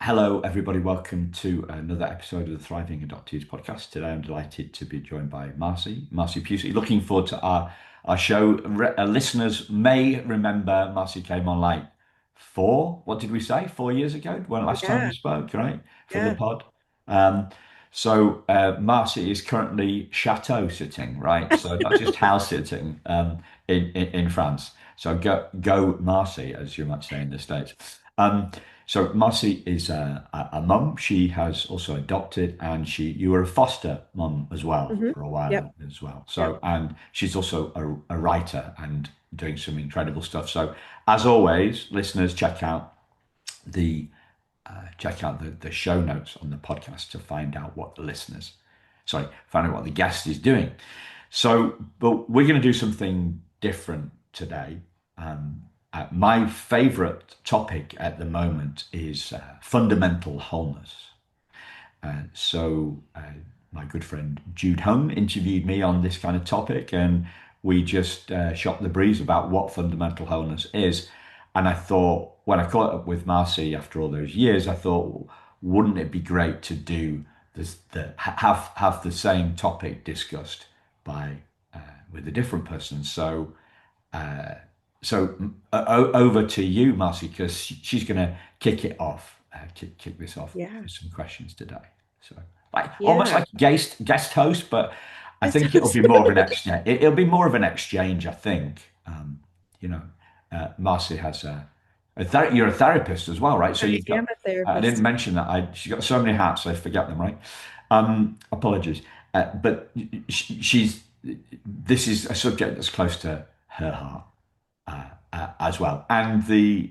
Hello, everybody. Welcome to another episode of the Thriving Adoptees podcast. Today, I'm delighted to be joined by Marcy Pusey. Looking forward to our show. Listeners may remember Marcy came on like what did we say? 4 years ago, when last time Yeah, we spoke, right? For the yeah. pod. Um, Marcy is currently chateau sitting, right? So not just house sitting in France. So go Marcy, as you might say in the States. Um, so Marcy is a mum. She has also adopted, and you were a foster mum as well hmm for a Yep, while as well. yep. So, and she's also a writer and doing some incredible stuff. So, as always, listeners, the check out the show notes on the podcast to find out find out what the guest is doing. So, but we're going to do something different today. My favorite topic at the moment is fundamental wholeness. My good friend Jude Hung interviewed me on this kind of topic, and we just shot the breeze about what fundamental wholeness is. And I thought, when I caught up with Marcy after all those years, I thought, wouldn't it be great to do have the same topic discussed by with a different person? Over to you, Marcy, because she's going to kick it off, kick this off Yeah, with some questions today. So, like almost yeah. like guest host, but I That's think it'll be more of an exchange. It'll be more of an exchange, I think. You know, Marcy has you're a therapist as well, right? So I you've am got. a I didn't therapist. mention that. She's got so many hats, I forget them, right? Apologies, but she's. This is a subject that's close to her heart as well. And the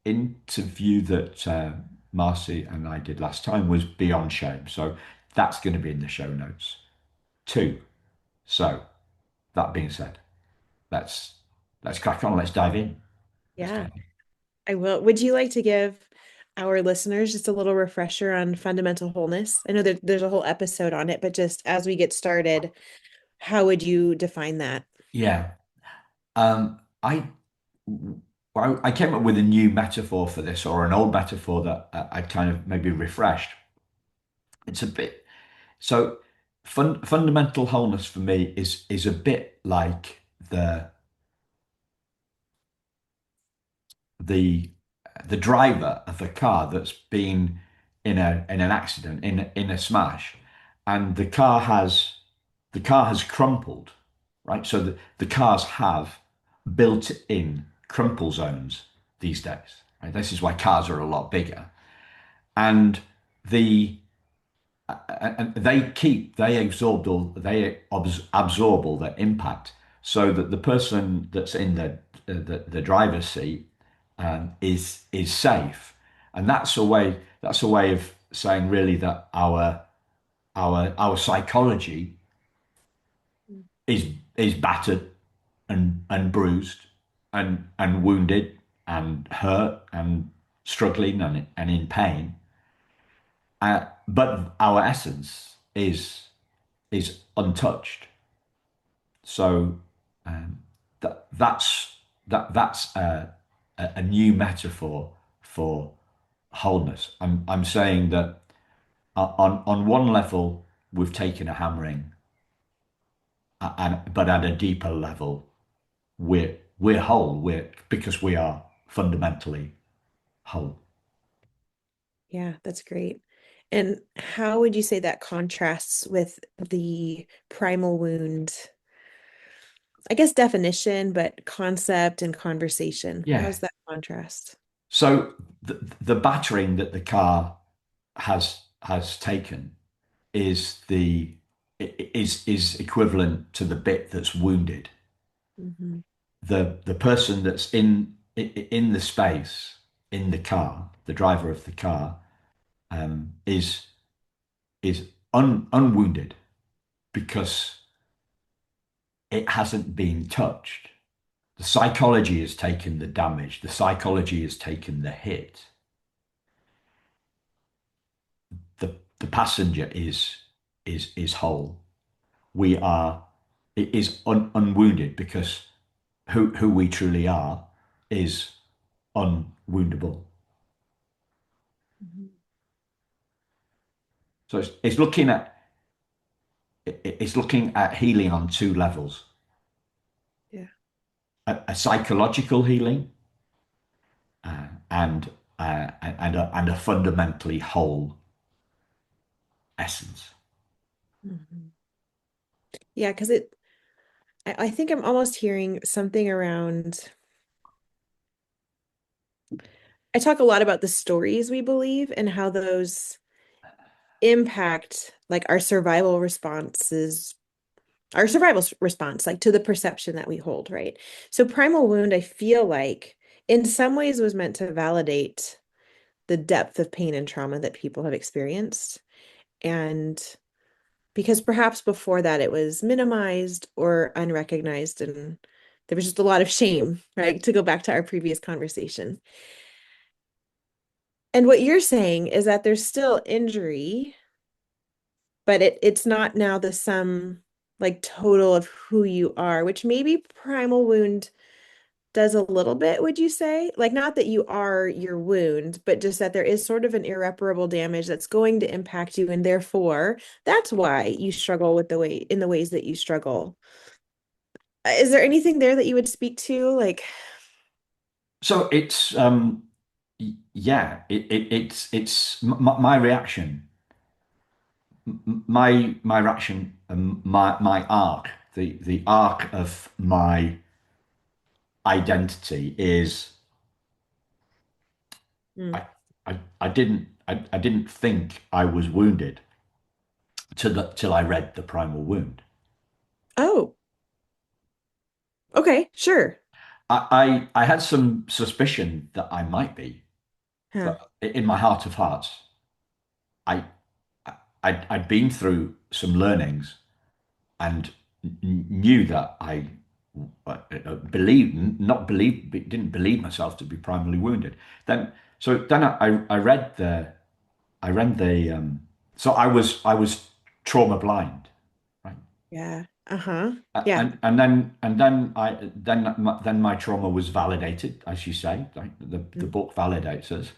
interview that Marcy and I did last time was Beyond Shame. So that's going to be in the show notes too. So that being said, let's let's crack on. Let's dive in. Let's Yeah, dive in. I will. Would you like to give our listeners just a little refresher on fundamental wholeness? I know that there's a whole episode on it, but just as we get started, how would you define that? Yeah. Um, I I came up with a new metaphor for this, or an old metaphor that I kind of maybe refreshed. It's a bit so fundamental wholeness for me is a bit like the the driver of a car that's been in an accident, in a smash, and the car has crumpled, right? So the cars have built in crumple zones these days, right? This is why cars are a lot bigger, and the and absorb all the impact, so that the person that's in the driver's seat is safe. And that's a way of saying really that our psychology is is battered and bruised and wounded and hurt and struggling and in pain. But our essence is untouched. So um, that's a new metaphor for wholeness. I'm saying that on one level we've taken a hammering, and but at a deeper level we're whole. We're because we are fundamentally whole. Yeah, that's great. And how would you say that contrasts with the primal wound? I guess definition, but concept and conversation. How Yeah. does that contrast? So the battering that the car has taken is is equivalent to the bit that's wounded. hmm The person that's in the space in the car, the driver of the car, is unwounded because it hasn't been touched. The psychology has taken the damage. The psychology has taken the hit. The passenger is whole. We are is unwounded because who we truly are is unwoundable. Mhm. So it's looking at healing on two levels: Yeah. a psychological healing and and a fundamentally whole essence. Mhm. Yeah, because I think I'm almost hearing something around. I talk a lot about the stories we believe and how those impact like our survival response, like to the perception that we hold, right? So primal wound, I feel like in some ways was meant to validate the depth of pain and trauma that people have experienced. And because perhaps before that it was minimized or unrecognized and there was just a lot of shame, right? To go back to our previous conversation. And what you're saying is that there's still injury, but it's not now the sum like total of who you are, which maybe primal wound does a little bit, would you say? Like not that you are your wound, but just that there is sort of an irreparable damage that's going to impact you, and therefore that's why you struggle with the way in the ways that you struggle. Is there anything there that you would speak to? Like, So it's yeah, my reaction, my reaction, my arc, the arc of my identity is mm. I I didn't think I was wounded till I read The Primal Wound. Oh, okay, sure. I had some suspicion that I might be, Huh. but in my heart of hearts, I I'd been through some learnings and knew that not believe, didn't believe myself to be primarily wounded. Then I read the so I was trauma blind, right? Yeah. Uh-huh. Yeah. Then my trauma was validated, as you say, right? The Mm. book validates us.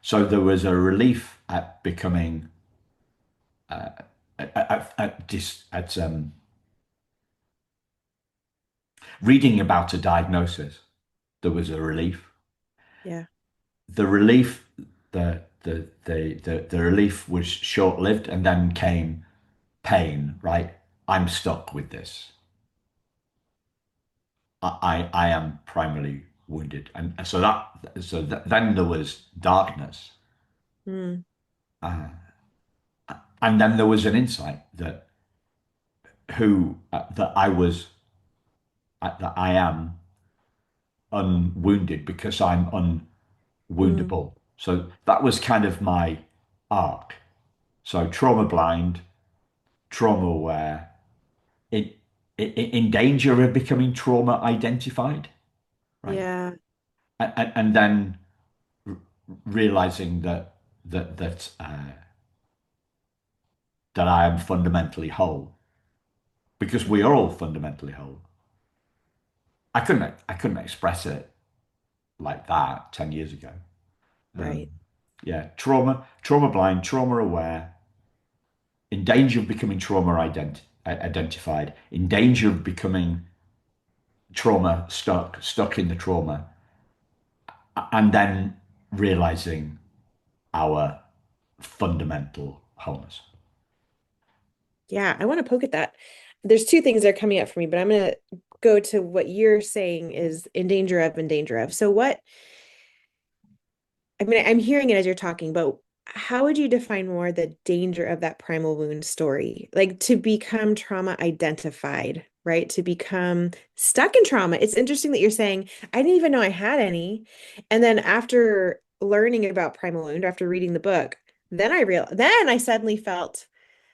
So there was a relief at becoming at reading about a diagnosis. There was a relief. Yeah. The relief, the relief was short lived, and then came pain. Right, I'm stuck with this. I am primarily wounded, and then there was darkness, Mm. uh, and then there was an insight that who that I was that I am unwounded because I'm Mm. unwoundable. So that was kind of my arc. So trauma blind, trauma aware, in, in danger of becoming trauma identified, right? Yeah. And then realizing that I am fundamentally whole because we are all fundamentally whole. I couldn't express it like that 10 years ago. Right. Yeah, trauma blind, trauma aware, in danger of becoming identified, in danger of becoming trauma stuck in the trauma, and then realizing our fundamental wholeness. Yeah, I want to poke at that. There's two things that are coming up for me, but I'm going to go to what you're saying is in danger of. So what, I mean, I'm hearing it as you're talking, but how would you define more the danger of that primal wound story? Like to become trauma identified, right? To become stuck in trauma. It's interesting that you're saying, I didn't even know I had any. And then after learning about primal wound, after reading the book, then I suddenly felt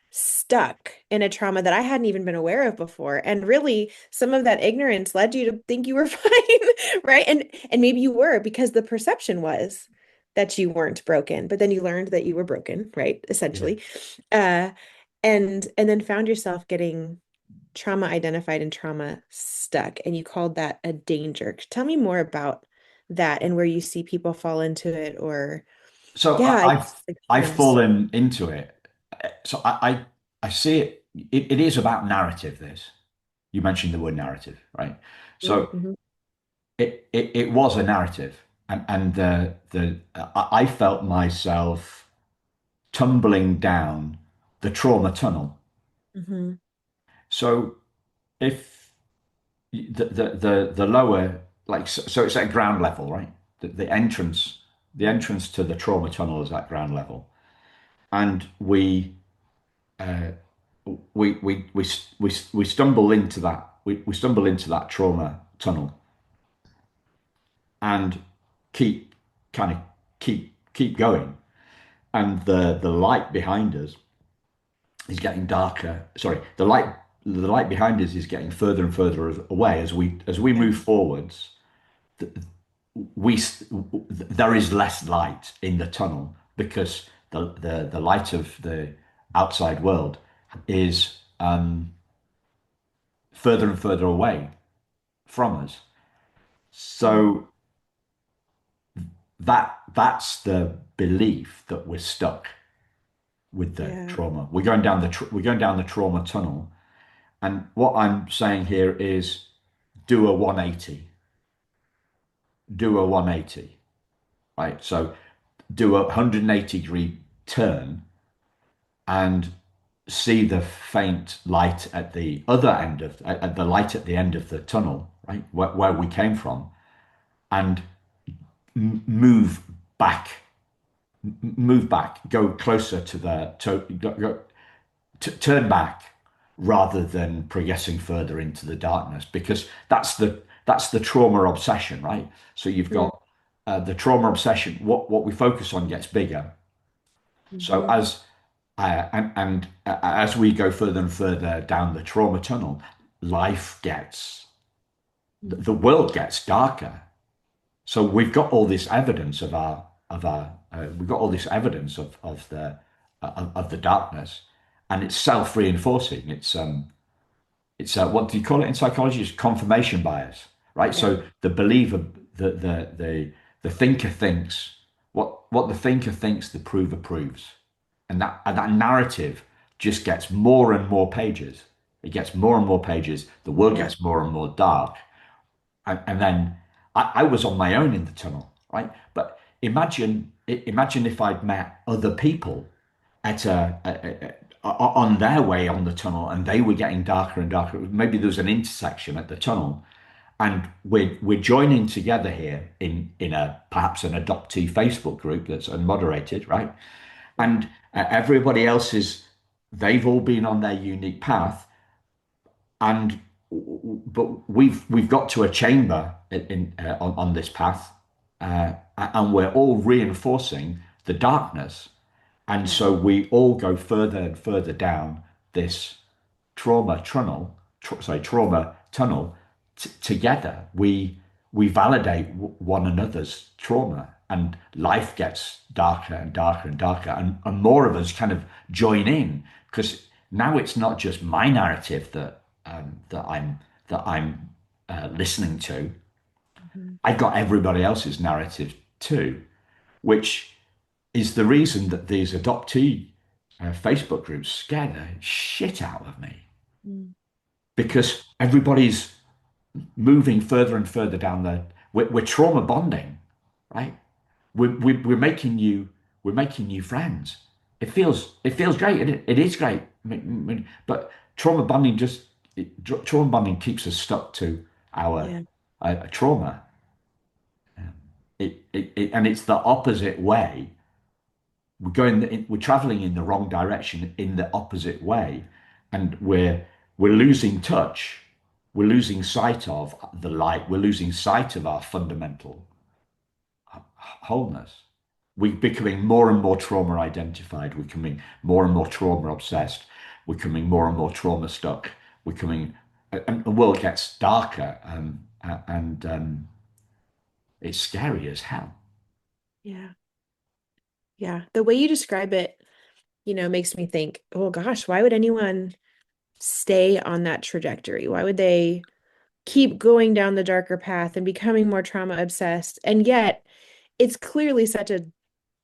stuck in a trauma that I hadn't even been aware of before. And really, some of that ignorance led you to think you were fine, right? And maybe you were because the perception was that you weren't broken, but then you learned that you were broken, right? Yeah. Essentially. Uh and then found yourself getting trauma identified and trauma stuck, and you called that a danger. Tell me more about that and where you see people fall into it or So yeah, I guess like I've patterns. fallen into it so I see it is about narrative. This you mentioned the word narrative, right? So Mm-hmm. it was a narrative, and I felt myself tumbling down the trauma tunnel. Mm-hmm. So if the lower, like, so it's at ground level, right? The entrance to the trauma tunnel is at ground level, and uh, we stumble into that we stumble into that trauma tunnel and keep kind of keep going, and the light behind us is getting darker. Sorry, the light behind us is getting further and further away as we Yeah. move forwards. We there is less light in the tunnel because the light of the outside world is further and further away from us. Mm. So that's the belief that we're stuck with the Yeah. trauma. We're going down the trauma tunnel, and what I'm saying here is do a 180, do a 180, right? So do a 180-degree turn and see the faint light at the other end of at the light at the end of the tunnel, right, where we came from, and move back, move back, go closer to turn back rather than progressing further into the darkness, because that's the trauma obsession, right? So you've Mm. got the trauma obsession. What we focus on gets bigger. So Mm-hmm. as we go further and further down the trauma tunnel, life gets the world gets darker. So we've got all this evidence we've got all this evidence of the darkness, and it's self-reinforcing. It's what do you call it in psychology? It's confirmation bias, right? Yeah. So the believer, the thinker thinks what the thinker thinks, the prover proves, and that narrative just gets more and more pages. It gets more and more pages. The world Yeah. gets more and more dark, and then I was on my own in the tunnel, right? But imagine if I'd met other people at on their way on the tunnel, and they were getting darker and darker. Maybe there was an intersection at the tunnel, and we're joining together here in a perhaps an adoptee Facebook group that's unmoderated, right? And everybody else is they've all been on their unique path, and but we've got to a chamber on this path, and we're all reinforcing the darkness, and Yeah. so we all go further and further down this trauma tunnel together. We validate one another's trauma, and life gets darker and darker and darker, and more of us kind of join in, because now it's not just my narrative that I'm listening to. Mhm. I've got everybody else's narrative too, which is the reason that these adoptee Facebook groups scare the shit out of me, Mm. Yeah. because everybody's moving further and further down we're trauma bonding, right? We're making new friends. It feels great. It is great. But trauma bonding keeps us stuck to our Yeah. trauma. And it's the opposite way. We're traveling in the wrong direction in the opposite way, and we're losing touch. We're losing sight of the light. We're losing sight of our fundamental wholeness. We're becoming more and more trauma identified. We're becoming more and more trauma obsessed. We're becoming more and more trauma stuck. We're coming, and the world gets darker, and it's scary as hell. Yeah. Yeah. The way you describe it, makes me think, oh gosh, why would anyone stay on that trajectory? Why would they keep going down the darker path and becoming more trauma obsessed? And yet, it's clearly such a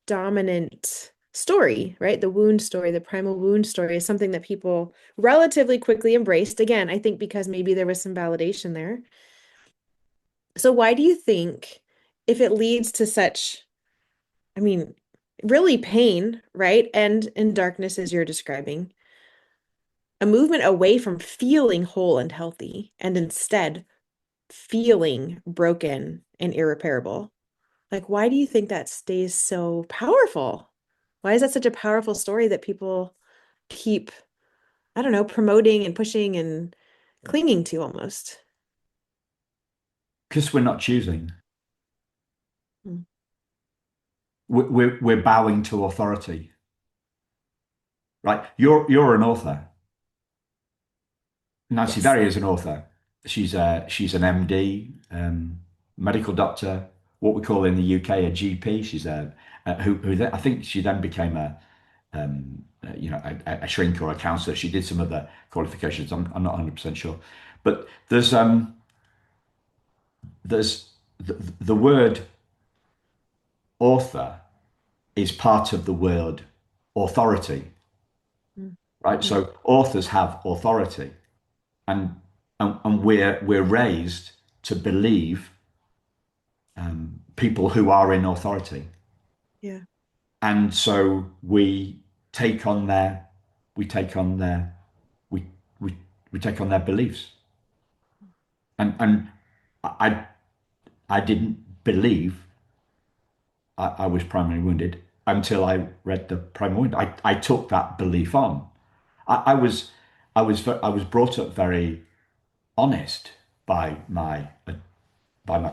dominant story, right? The wound story, the primal wound story is something that people relatively quickly embraced. Again, I think because maybe there was some validation there. So why do you think if it leads to such, I mean, really pain, right? And darkness as you're describing, a movement away from feeling whole and healthy and instead feeling broken and irreparable. Like, why do you think that stays so powerful? Why is that such a powerful story that people keep, I don't know, promoting and pushing and clinging to almost? Because we're not choosing. Mm. We're bowing to authority, right? You're an author. Nancy Yes. Berry is an author. She's an MD, medical doctor, what we call in the UK a GP. She's I think she then became a shrink or a counselor. She did some other qualifications. I'm not 100% sure, but there's the word author is part of the word authority, Mm. right? Mm. So authors have authority, and and we're raised to believe people who are in authority, Yeah. and so take on their we take on their we we we take on their beliefs, and I I didn't believe I was primarily wounded until I read the Primal Wound. I took that belief on. I was I was brought up very honest by my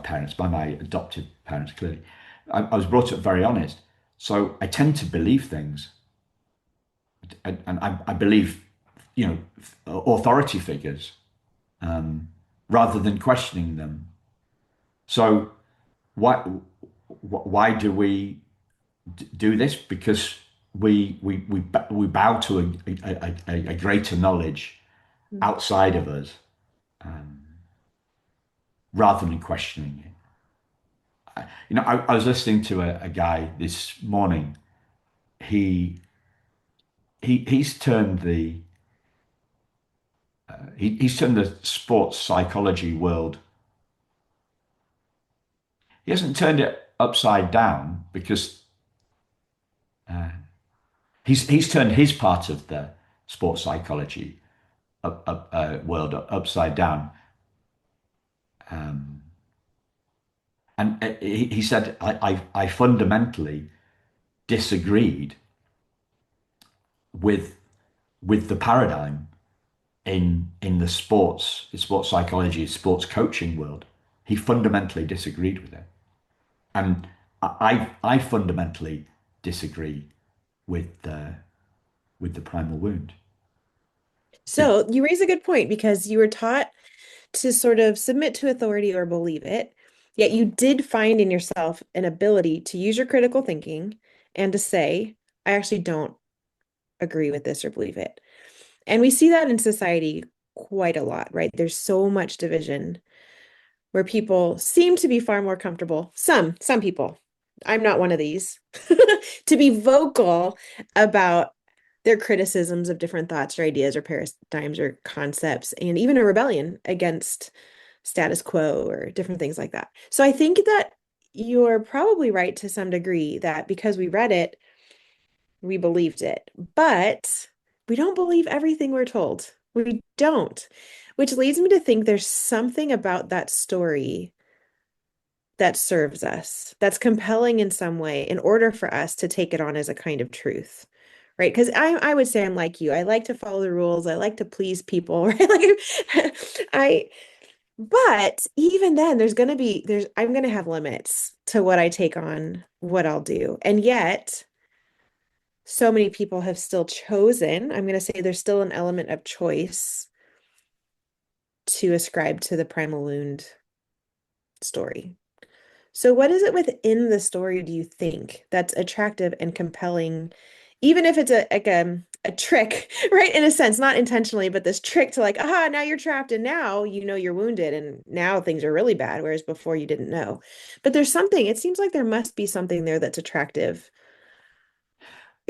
parents, by my adopted parents. Clearly, I was brought up very honest, so I tend to believe things, and I believe, you know, authority figures rather than questioning them. So why do we do this? Because we bow to a greater knowledge Mm. outside of us rather than questioning it. You know, I was listening to a guy this morning. He he's turned he's turned the sports psychology world. He hasn't turned it upside down because he's turned his part of the sports psychology world upside down. And he said, I fundamentally disagreed with the paradigm in the sports psychology, sports coaching world. He fundamentally disagreed with it, and I fundamentally disagree with the primal wound. Be- So you raise a good point because you were taught to sort of submit to authority or believe it, yet you did find in yourself an ability to use your critical thinking and to say, I actually don't agree with this or believe it. And we see that in society quite a lot, right? There's so much division where people seem to be far more comfortable. Some people, I'm not one of these, to be vocal about their criticisms of different thoughts or ideas or paradigms or concepts, and even a rebellion against status quo or different things like that. So I think that you're probably right to some degree that because we read it, we believed it. But we don't believe everything we're told. We don't, which leads me to think there's something about that story that serves us, that's compelling in some way in order for us to take it on as a kind of truth. Right. Because I would say I'm like you. I like to follow the rules. I like to please people. Right. Like I, but even then, I'm going to have limits to what I take on, what I'll do. And yet, so many people have still chosen. I'm going to say there's still an element of choice to ascribe to the primal wound story. So, what is it within the story do you think that's attractive and compelling, even if it's a trick, right? In a sense, not intentionally, but this trick to like, aha, now you're trapped, and now you know you're wounded, and now things are really bad, whereas before you didn't know. But there's something, it seems like there must be something there that's attractive,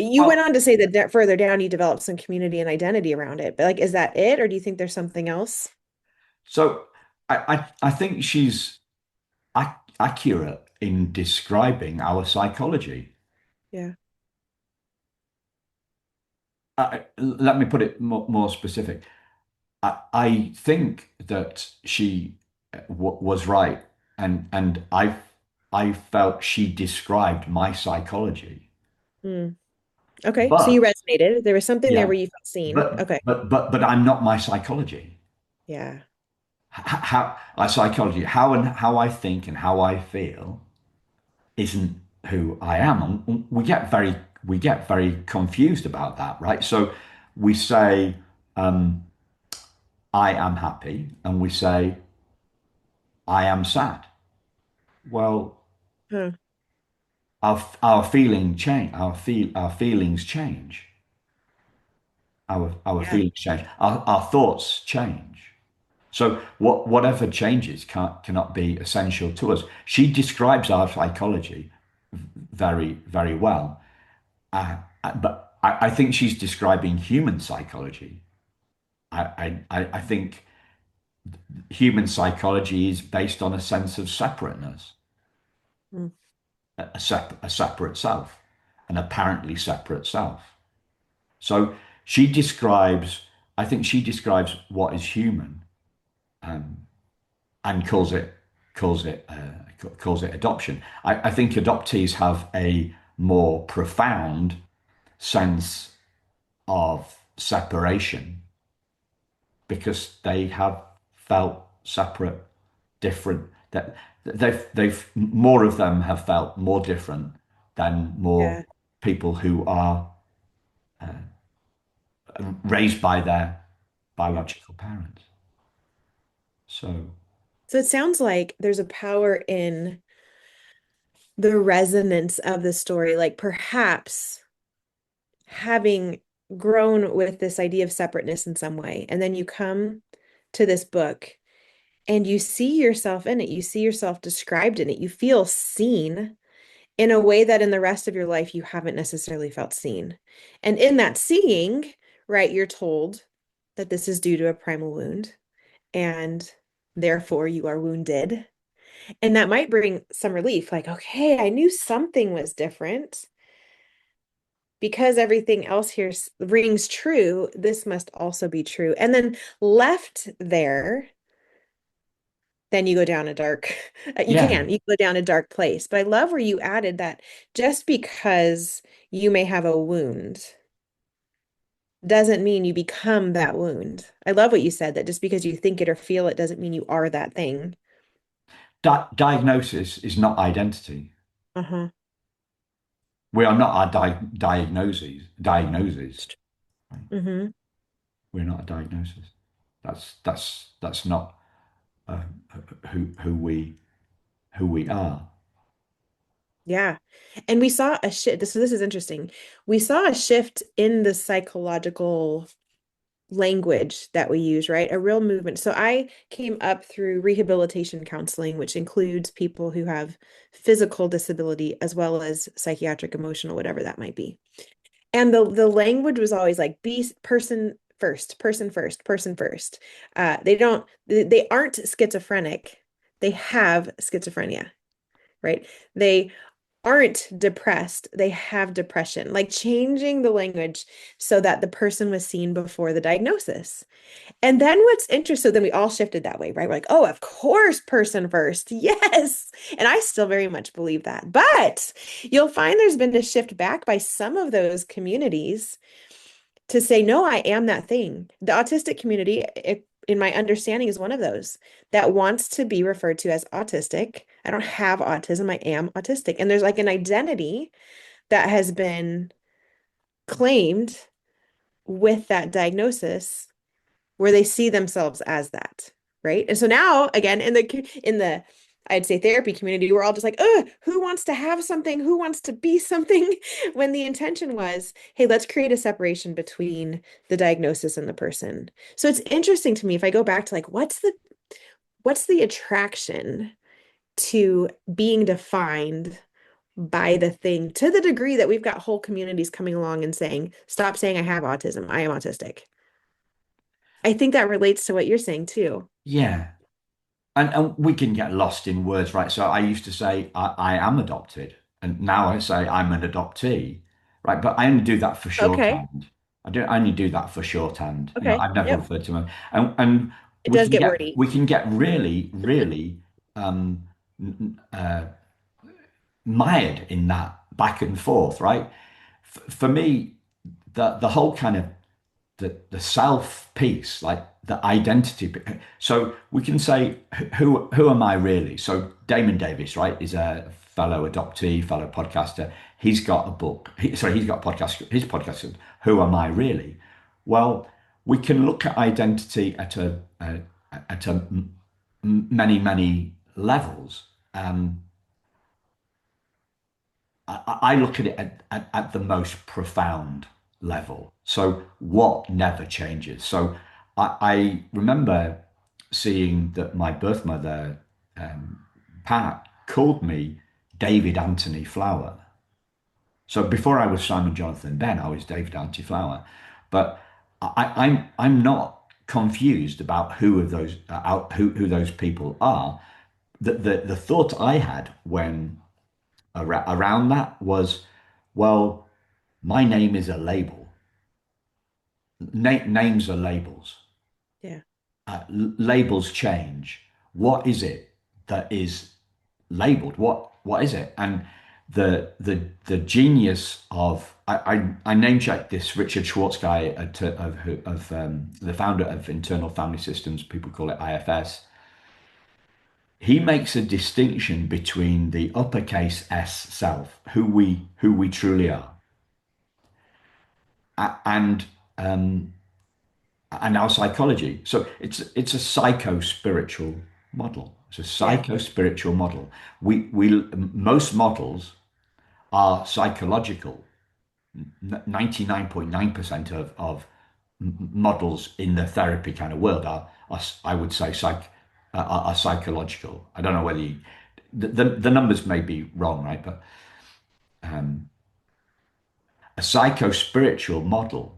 You went Well, on to say that further down you developed some community and identity around it, but like, is that it, or do you think there's something else? so I think she's accurate in describing our psychology. Yeah. Let me put it more specific. I think that she was right, and I felt she described my psychology. Mm. Okay. So you But resonated. There was something there yeah, where you felt seen. Okay. but I'm not my psychology. Yeah. How my psychology, how I think and how I feel isn't who I am. And we get very confused about that, right? So we say I am happy, and we say I am sad. Well, Huh. our feeling change, our feelings change, our Yeah. feelings change, our thoughts change. So whatever changes cannot be essential to us. She describes our psychology very well. But I think she's describing human psychology. I think human psychology is based on a sense of separateness, Mm. a separate self, an apparently separate self. So she describes, I think she describes what is human, and calls it calls it adoption. I think adoptees have a more profound sense of separation because they have felt separate, different. That they've more of them have felt more different than more Yeah. people who are raised by their Yeah. biological parents. So So it sounds like there's a power in the resonance of the story, like perhaps having grown with this idea of separateness in some way, and then you come to this book and you see yourself in it, you see yourself described in it, you feel seen in a way that in the rest of your life you haven't necessarily felt seen. And in that seeing, right, you're told that this is due to a primal wound and therefore you are wounded. And that might bring some relief, like, okay, I knew something was different. Because everything else here rings true, this must also be true. And then left there, then you go down a dark, yeah, you go down a dark place. But I love where you added that just because you may have a wound doesn't mean you become that wound. I love what you said, that just because you think it or feel it doesn't mean you are that thing. diagnosis is not identity. Uh-huh. We are not our diagnoses. Right? Mm-hmm. We're not a diagnosis. That's not uh, who we are. Yeah. And we saw a shift. This is interesting. We saw a shift in the psychological language that we use, right? A real movement. So I came up through rehabilitation counseling, which includes people who have physical disability as well as psychiatric, emotional, whatever that might be. And the language was always like be person first, person first, person first. They aren't schizophrenic. They have schizophrenia, right? They aren't depressed, they have depression, like changing the language so that the person was seen before the diagnosis. And then what's interesting, so then we all shifted that way, right? We're like, oh, of course, person first. Yes. And I still very much believe that. But you'll find there's been a shift back by some of those communities to say, no, I am that thing. The autistic community, in my understanding, is one of those that wants to be referred to as autistic. I don't have autism, I am autistic. And there's like an identity that has been claimed with that diagnosis where they see themselves as that, right? And so now again in the I'd say therapy community, we're all just like, who wants to have something? Who wants to be something? When the intention was, hey, let's create a separation between the diagnosis and the person. So it's interesting to me if I go back to like, what's the attraction to being defined by the thing to the degree that we've got whole communities coming along and saying, stop saying I have autism. I am autistic. I think that relates to what you're saying too. Yeah. And we can get lost in words, right? So I used to say I am adopted, and now I say I'm an adoptee, right? But I only do that for Okay. shorthand. I only do that for shorthand. You know, Okay. I've never Yep. referred to them. And It does get wordy. we can get really, really um, n- uh, mired in that back and forth, right? For me, the whole kind of the self piece, like the identity. So we can say, who am I really? So Damon Davis, right, is a fellow adoptee, fellow podcaster. He's got a book. He's got a podcast. His podcast is Who Am I Really? Well, we can look at identity at many levels. I look at it at the most profound level. So what never changes. So I remember seeing that my birth mother, Pat, called me David Anthony Flower. So before I was Simon Jonathan Ben, I was David Anthony Flower. But I'm not confused about who those people are. The thought I had when around that was, well, my name is a label. Names are labels. Yeah. Labels change. What is it that is labeled? What is it? And the genius of I name checked this Richard Schwartz guy of the founder of Internal Family Systems. People call it IFS. He makes a distinction between the uppercase S self, who we truly are, and um, and our psychology. So it's a psycho spiritual model. It's a Yeah. psycho spiritual model. We most models are psychological. 99.9% of models in the therapy kind of world are I would say are psychological. I don't know whether the numbers may be wrong, right? But a psycho spiritual model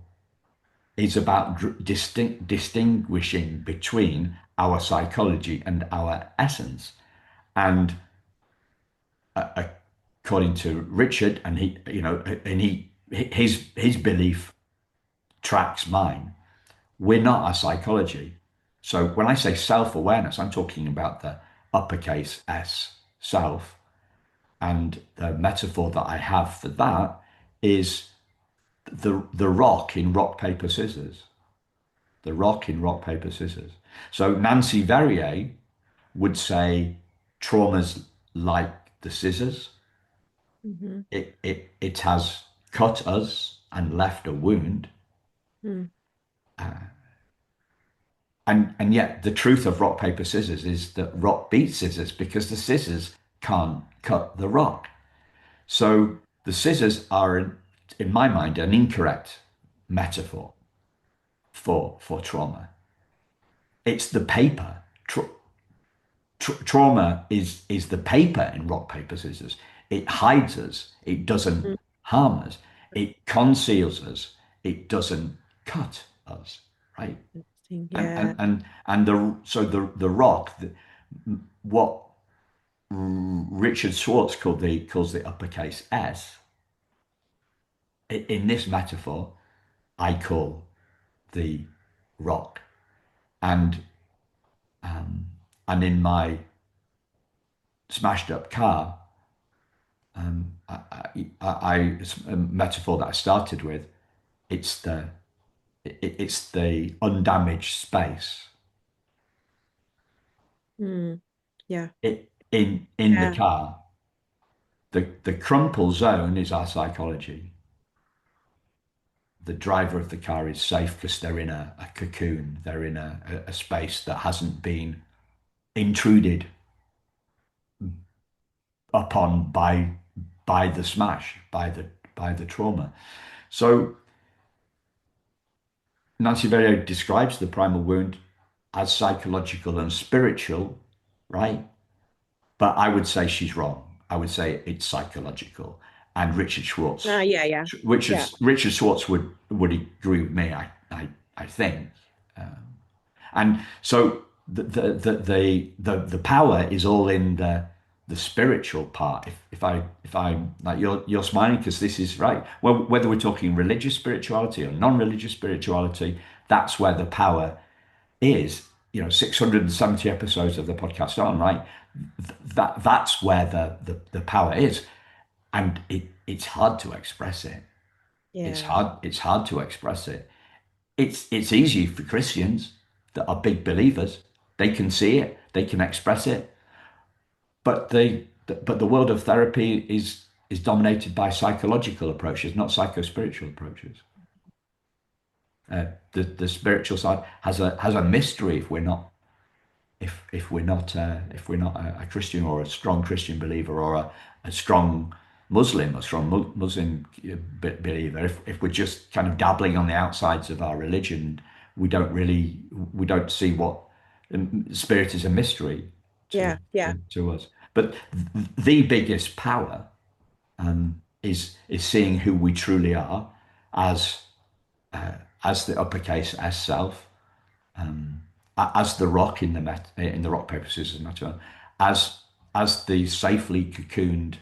is about distinguishing between our psychology and our essence. And according to Richard, and his belief tracks mine. We're not our psychology. So when I say self-awareness, I'm talking about the uppercase S self. And the metaphor that I have for that is the rock in rock, paper, scissors. The rock in rock, paper, scissors. So Nancy Verrier would say trauma's like the scissors. Hmm. It has cut us and left a wound. Mm. And yet the truth of rock, paper, scissors is that rock beats scissors because the scissors can't cut the rock. So the scissors are, in my mind, an incorrect metaphor for trauma. It's the paper. Trauma is the paper in rock, paper, scissors. It hides us. It doesn't Mm. harm us. It conceals us. It doesn't cut us, right? Interesting. And Yeah. the rock, what Richard Schwartz calls the uppercase S. In this metaphor, I call the rock, and and in my smashed up car, it's a metaphor that I started with. It's it's the undamaged space. Mm. Yeah. In the Yeah. car. The crumple zone is our psychology. The driver of the car is safe because they're in a cocoon. They're in a space that hasn't been intruded upon by the smash, by the trauma. So Nancy Verrier describes the primal wound as psychological and spiritual, right? But I would say she's wrong. I would say it's psychological. And Yeah, yeah. Yeah. Richard Schwartz would agree with me. I think. And so the power is all in the spiritual part. If I like you're smiling because this is right. Well, whether we're talking religious spirituality or non-religious spirituality, that's where the power is. 670 episodes of the podcast on, right? That's where the power is, and it's hard to express it. Yeah. It's hard to express it. It's easy for Christians that are big believers. They can see it, they can express it, but the world of therapy is dominated by psychological approaches, not psycho-spiritual approaches. The spiritual side has a mystery if we're not a Christian or a strong Christian believer or a strong Muslim, Muslim believer. If we're just kind of dabbling on the outsides of our religion, we don't see what spirit is a mystery Yeah. Yeah. to us. But the biggest power is seeing who we truly are as as the uppercase S self, as the rock in the rock paper scissors matter, as as the safely cocooned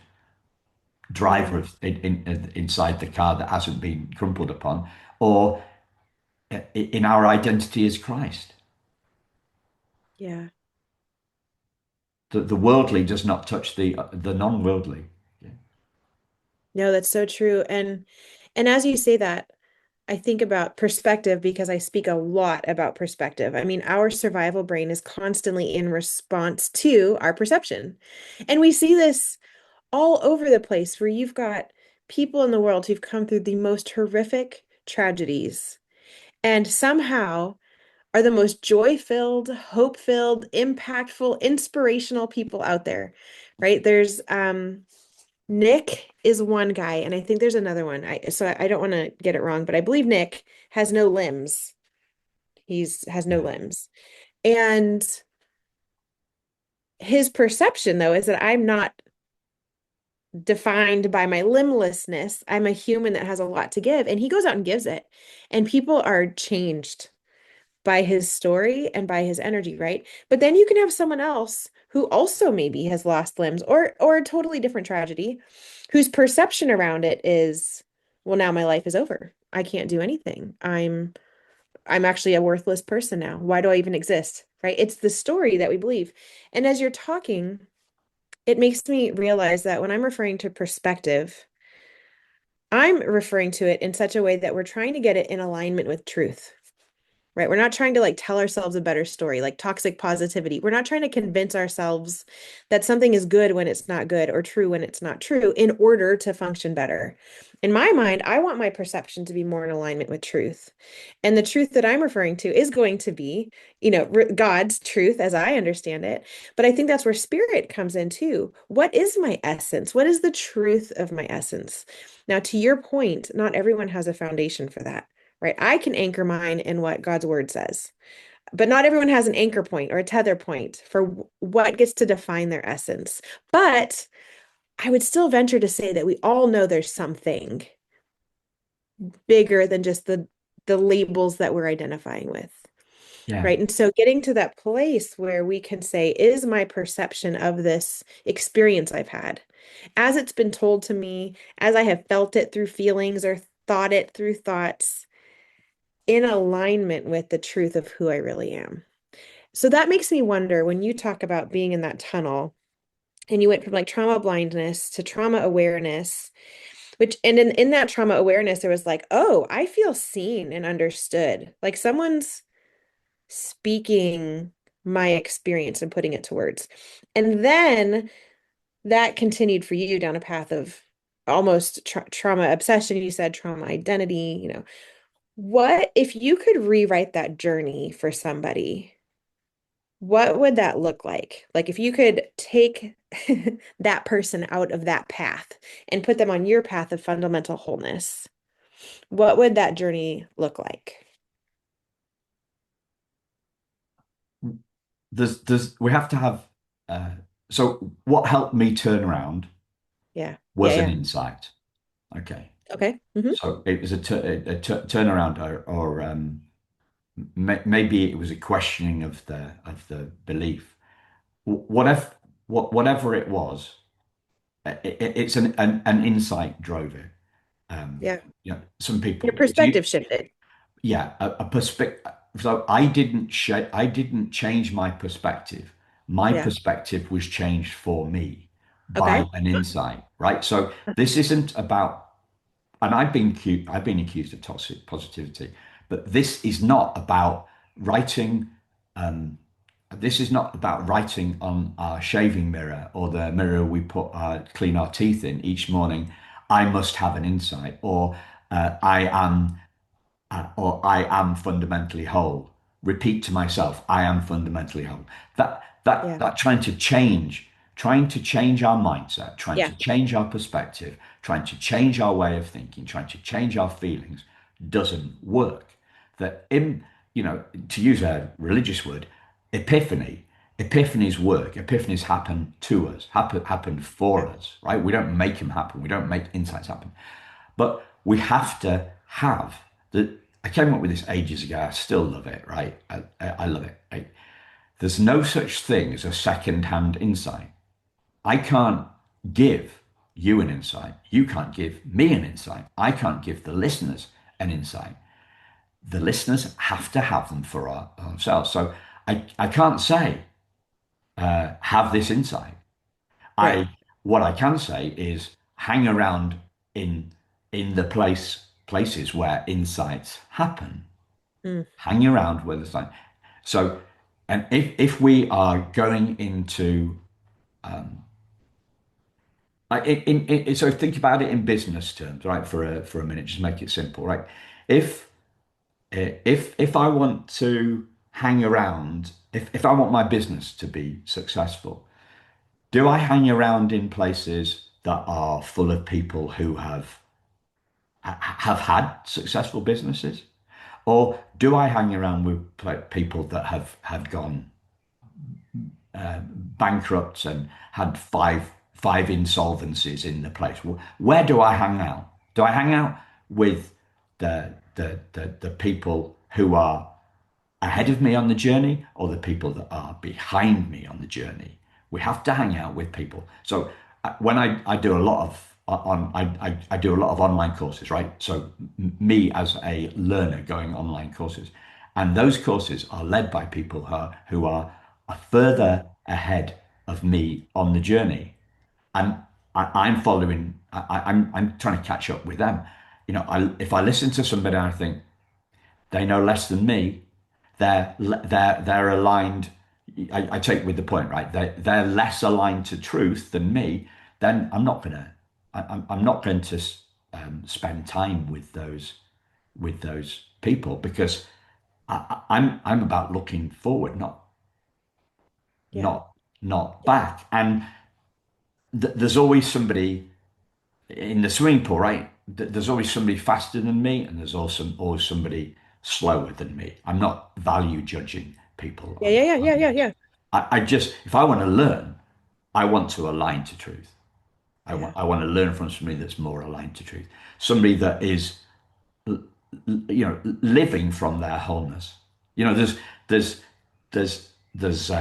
driver Yeah. inside the car that hasn't been crumpled upon, or in our identity as Christ. Yeah. The worldly does not touch the non-worldly. Yeah. No, that's so true. And as you say that, I think about perspective because I speak a lot about perspective. I mean, our survival brain is constantly in response to our perception. And we see this all over the place where you've got people in the world who've come through the most horrific tragedies and somehow are the most joy-filled, hope-filled, impactful, inspirational people out there, right? There's Nick is one guy, and I think there's another one. I don't want to get it wrong, but I believe Nick has no limbs. He's has no Yeah. limbs. And his perception, though, is that I'm not defined by my limblessness. I'm a human that has a lot to give. And he goes out and gives it. And people are changed by his story and by his energy, right? But then you can have someone else who also maybe has lost limbs or a totally different tragedy, whose perception around it is, well, now my life is over. I can't do anything. I'm actually a worthless person now. Why do I even exist? Right? It's the story that we believe. And as you're talking, it makes me realize that when I'm referring to perspective, I'm referring to it in such a way that we're trying to get it in alignment with truth. Right? We're not trying to like tell ourselves a better story, like toxic positivity. We're not trying to convince ourselves that something is good when it's not good or true when it's not true in order to function better. In my mind, I want my perception to be more in alignment with truth. And the truth that I'm referring to is going to be, God's truth as I understand it. But I think that's where spirit comes in too. What is my essence? What is the truth of my essence? Now, to your point, not everyone has a foundation for that, right? I can anchor mine in what God's word says, but not everyone has an anchor point or a tether point for what gets to define their essence. But I would still venture to say that we all know there's something bigger than just the labels that we're identifying with. Yeah. Right. And so getting to that place where we can say, is my perception of this experience I've had, as it's been told to me, as I have felt it through feelings or thought it through thoughts, in alignment with the truth of who I really am. So that makes me wonder when you talk about being in that tunnel and you went from like trauma blindness to trauma awareness, which, and in that trauma awareness, there was like, oh, I feel seen and understood. Like someone's speaking my experience and putting it to words. And then that continued for you down a path of almost trauma obsession. You said trauma identity, what if you could rewrite that journey for somebody? What would that look like? Like if you could take that person out of that path and put them on your path of fundamental wholeness, what would that journey look like? We have to have. Uh, so what helped me turn around? Yeah. Yeah. was an Yeah. insight. Okay. Okay. So it was turnaround, or maybe it was a questioning of the belief. Whatever whatever it was, it's an insight drove it. Um, Yeah. some Your people, if you, perspective shifted. yeah, a perspective. So I didn't change my perspective. My Yeah. perspective was changed for me by Okay. an insight, right? So this isn't about, and I've been accused of toxic positivity, but this is not about writing. Um, this is not about writing on our shaving mirror or the mirror we clean our teeth in each morning. I must have an insight, or I am fundamentally whole. Repeat to myself, I am fundamentally whole. Yeah. That trying to change our mindset, trying Yeah. to change our perspective, trying to change our way of thinking, trying to change our feelings doesn't work. That in to use a religious word, epiphany. Epiphanies work. Epiphanies happen to us, happen Yeah. for us, right? We don't make them happen. We don't make insights happen. But we have to have the. I came up with this ages ago. I still love it, right? I love it. Right? There's no such thing as a second-hand insight. I can't give you an insight. You can't give me an insight. I can't give the listeners an insight. The listeners have to have them for ourselves. So I can't say, have this insight. Right. I What I can say is hang around in the places where insights happen. Mm. Hang around where the sign. So, and if we are going into like so think about it in business terms, right? For a minute, just make it simple, right? If if I want to hang around, if I want my business to be successful, do I hang around in places that are full of people who have had successful businesses, or do I hang around with people that have gone bankrupt and had five insolvencies in the place? Where do I hang out? Do I hang out with the people who are ahead of me on the journey, or the people that are behind me on the journey? We have to hang out with people. So when I do a lot of I do a lot of online courses, right? So me as a learner going online courses, and those courses are led by people who are Mm. further ahead of me on the journey, and I'm following. I'm trying to catch up with them. If I listen to somebody and I think they know less than me, they're aligned. I take with the point, right? They're less aligned to truth than me. Then I'm not going to spend time with those people, because I'm about looking forward, Yeah. not not back. And there's always somebody in the swimming pool, right? There's always somebody faster than me, and there's also always somebody slower than me. I'm not value judging people Yeah. Yeah. Yeah. on Yeah. Yeah. this. Yeah. I just, if I want to learn, I want to align to truth. Yeah. I want to learn from somebody that's more aligned to truth, somebody that is, living from their wholeness. There's there's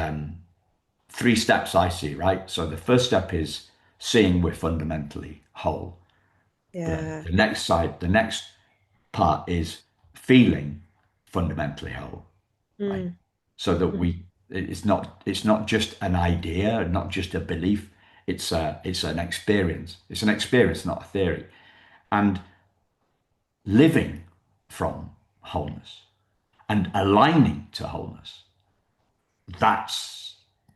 three steps I see, right? So the first step is seeing we're fundamentally whole. Yeah. The next part is feeling fundamentally whole, right? Mm. So that Mhm. it's not just an idea, not just a belief. It's an experience. It's an experience, not a theory. And living from wholeness and aligning to wholeness. That's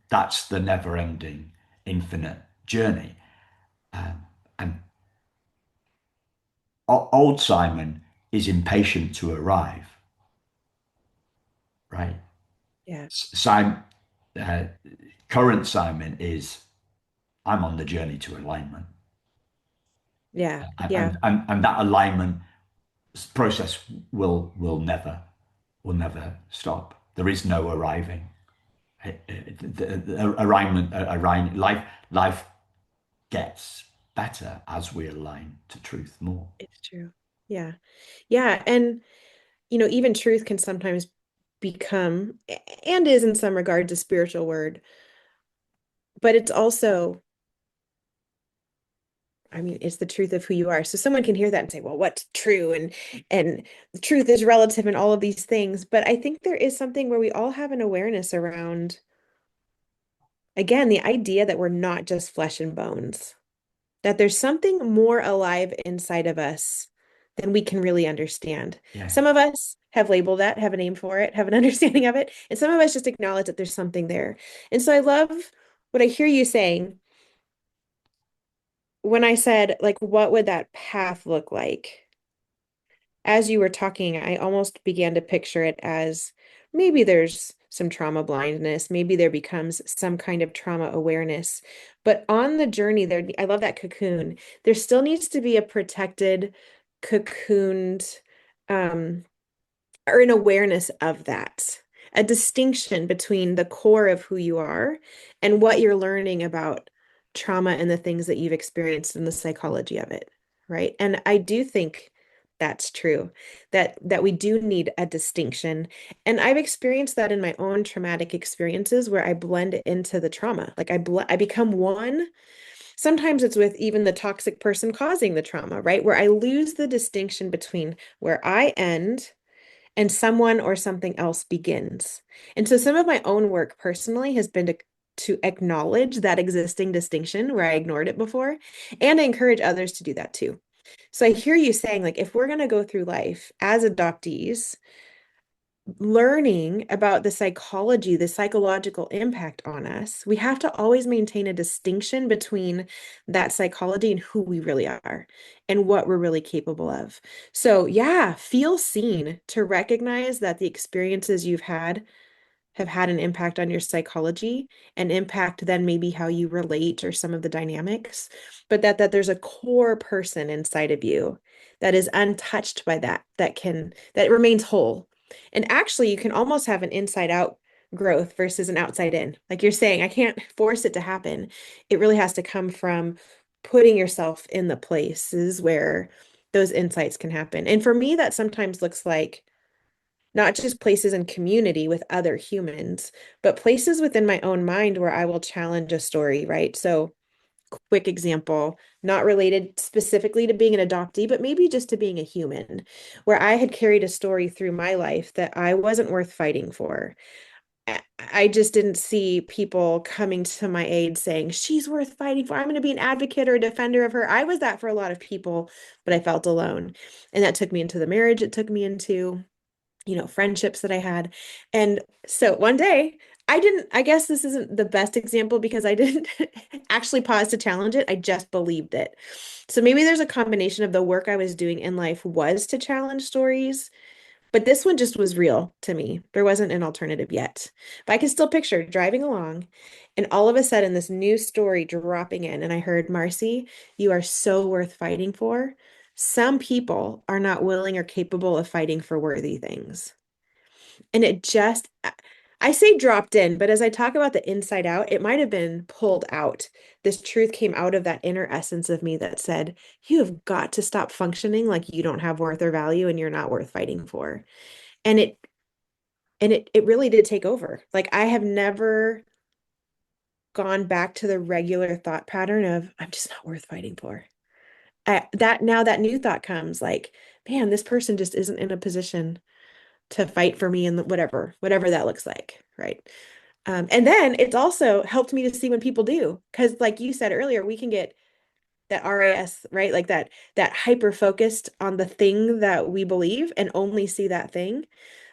that's the never-ending, infinite journey. And old Simon is impatient to arrive, right? Yeah. Simon, uh, current Simon is, I'm on the journey to alignment, Yeah. and Yeah. that alignment process will never stop. There is no arriving. The alignment, life gets. better as we align to truth more. It's true. Yeah. Yeah. And, even truth can sometimes become, and is in some regards, a spiritual word, but it's also, I mean, it's the truth of who you are. So someone can hear that and say, well, what's true? And the truth is relative and all of these things. But I think there is something where we all have an awareness around, again, the idea that we're not just flesh and bones, that there's something more alive inside of us than we can really understand. Yeah. Some of us have labeled that, have a name for it, have an understanding of it, and some of us just acknowledge that there's something there. And so I love what I hear you saying when I said, like, what would that path look like? As you were talking, I almost began to picture it as maybe there's some trauma blindness, maybe there becomes some kind of trauma awareness. But on the journey there, I love that cocoon. There still needs to be a protected, cocooned, um, or an awareness of that, a distinction between the core of who you are and what you're learning about trauma and the things that you've experienced and the psychology of it, right? And I do think that's true, that we do need a distinction. And I've experienced that in my own traumatic experiences where I blend into the trauma. Like I become one. Sometimes it's with even the toxic person causing the trauma, right? Where I lose the distinction between where I end and someone or something else begins. And so some of my own work personally has been to acknowledge that existing distinction where I ignored it before, and I encourage others to do that too. So I hear you saying, like, if we're going to go through life as adoptees, learning about the psychology, the psychological impact on us, we have to always maintain a distinction between that psychology and who we really are and what we're really capable of. So, yeah, feel seen to recognize that the experiences you've had have had an impact on your psychology and impact then maybe how you relate or some of the dynamics, but that there's a core person inside of you that is untouched by that remains whole. And actually, you can almost have an inside out growth versus an outside in. Like you're saying, I can't force it to happen. It really has to come from putting yourself in the places where those insights can happen. And for me, that sometimes looks like not just places in community with other humans, but places within my own mind where I will challenge a story, right? So, quick example, not related specifically to being an adoptee, but maybe just to being a human, where I had carried a story through my life that I wasn't worth fighting for. I just didn't see people coming to my aid saying, she's worth fighting for. I'm going to be an advocate or a defender of her. I was that for a lot of people, but I felt alone. And that took me into the marriage it took me into, friendships that I had. And so one day, I guess this isn't the best example because I didn't actually pause to challenge it. I just believed it. So maybe there's a combination of the work I was doing in life was to challenge stories, but this one just was real to me. There wasn't an alternative yet. But I can still picture driving along and all of a sudden this new story dropping in. And I heard, Marcy, you are so worth fighting for. Some people are not willing or capable of fighting for worthy things. And it just, I say dropped in, but as I talk about the inside out, it might have been pulled out. This truth came out of that inner essence of me that said, you have got to stop functioning like you don't have worth or value and you're not worth fighting for. And it really did take over. Like I have never gone back to the regular thought pattern of I'm just not worth fighting for. That now that new thought comes like, man, this person just isn't in a position to fight for me and whatever that looks like, right? And then it's also helped me to see when people do, because like you said earlier, we can get that RAS, right? Like that hyper focused on the thing that we believe and only see that thing.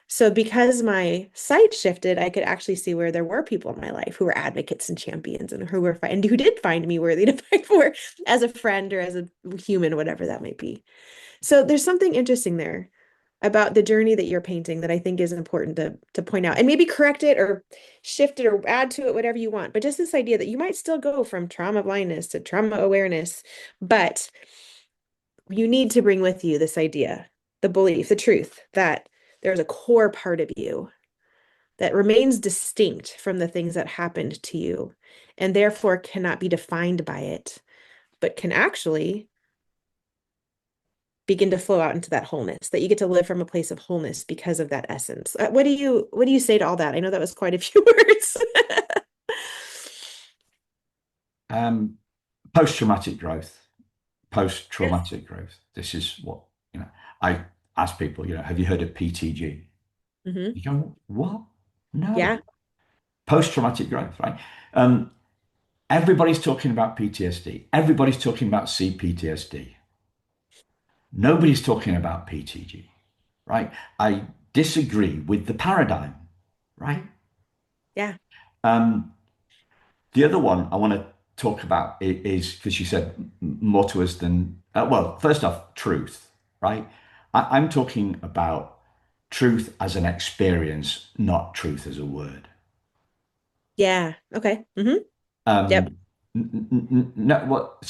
So because my sight shifted, I could actually see where there were people in my life who were advocates and champions and and who did find me worthy to fight for as a friend or as a human, whatever that might be. So there's something interesting there about the journey that you're painting that I think is important to point out and maybe correct it or shift it or add to it, whatever you want. But just this idea that you might still go from trauma blindness to trauma awareness, but you need to bring with you this idea, the belief, the truth that there's a core part of you that remains distinct from the things that happened to you and therefore cannot be defined by it, but can actually begin to flow out into that wholeness, that you get to live from a place of wholeness because of that essence. What do you say to all that? I know that was quite a few words. Um, post-traumatic growth, Yes. post-traumatic growth. This is what, I ask people, have you heard of PTG? Hmm. You go, what? No. Yeah. Post-traumatic growth, right? Um, Everybody's talking about PTSD. Everybody's talking about CPTSD. Nobody's talking about PTG, right? I disagree with the paradigm, right? Yeah. Um, the other one I want to talk about is because you said more to us than, well, first off, truth, right? I'm talking about truth as an experience, not truth as a word. Yeah. Okay. Yep. Um, no, what?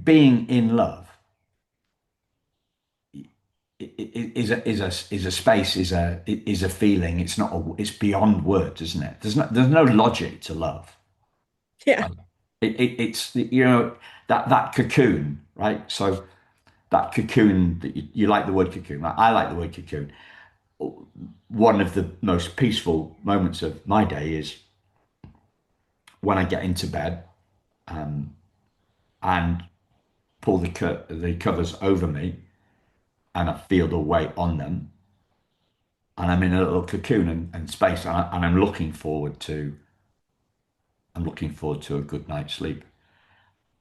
Being in love is a space, is a feeling. It's not it's beyond words, isn't it? There's no logic to love. Yeah. Right? It's that cocoon, right? So that cocoon that you like the word cocoon. I like the word cocoon. One of the most peaceful moments of my day is when I get into bed and pull the covers over me and I feel the weight on them and I'm in a little cocoon and space and I'm looking forward to a good night's sleep.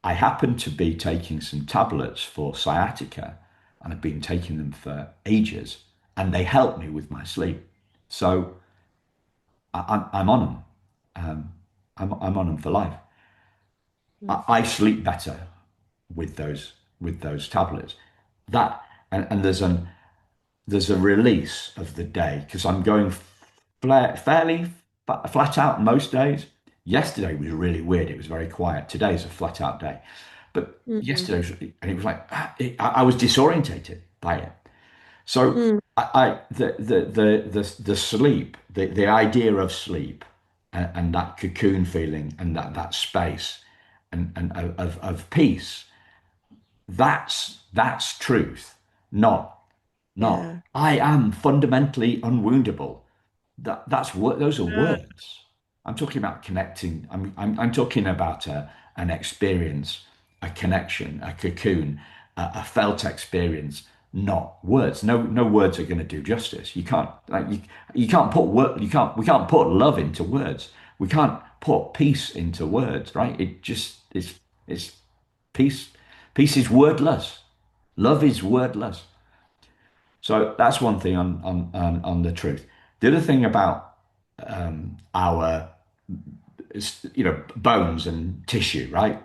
I happen to be taking some tablets for sciatica and I've been taking them for ages and they help me with my sleep. So I'm on them. I'm on them for life. Mm. I sleep better with those tablets. That and there's a release of the day because I'm going fairly flat out most days. Yesterday was really weird. It was very quiet. Today's a flat out day. But Mhm. yesterday, and it was like, I was disorientated by it. So Mm. the sleep, the idea of sleep and that cocoon feeling and that space and of peace, that's truth, not Yeah. I am fundamentally unwoundable. Those are Uh, words. I'm talking about connecting. I'm talking about an experience, a connection, a cocoon, a felt experience, not words. No words are going to do justice. You can't you can't put word you can't we can't put love into words. We can't put peace into words, right? It just it's peace. Peace is wordless. Love is wordless. So that's one thing on the truth. The other thing about our bones and tissue, right?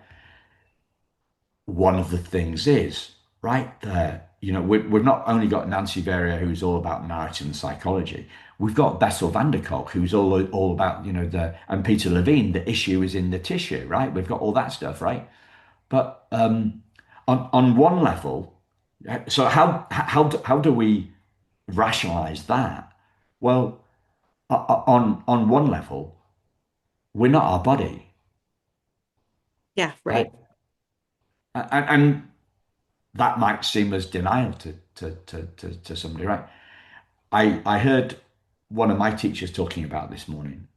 One of the things is right there. We've not only got Nancy Verrier, who's all about narrative and psychology. We've got Bessel van der Kolk, who's all about and Peter Levine. The issue is in the tissue, right? We've got all that stuff, right? But on one level, so how do we rationalize that? Well, on one level, we're not our body, yeah, right? right. And that might seem as denial to somebody, right? I heard one of my teachers talking about this morning.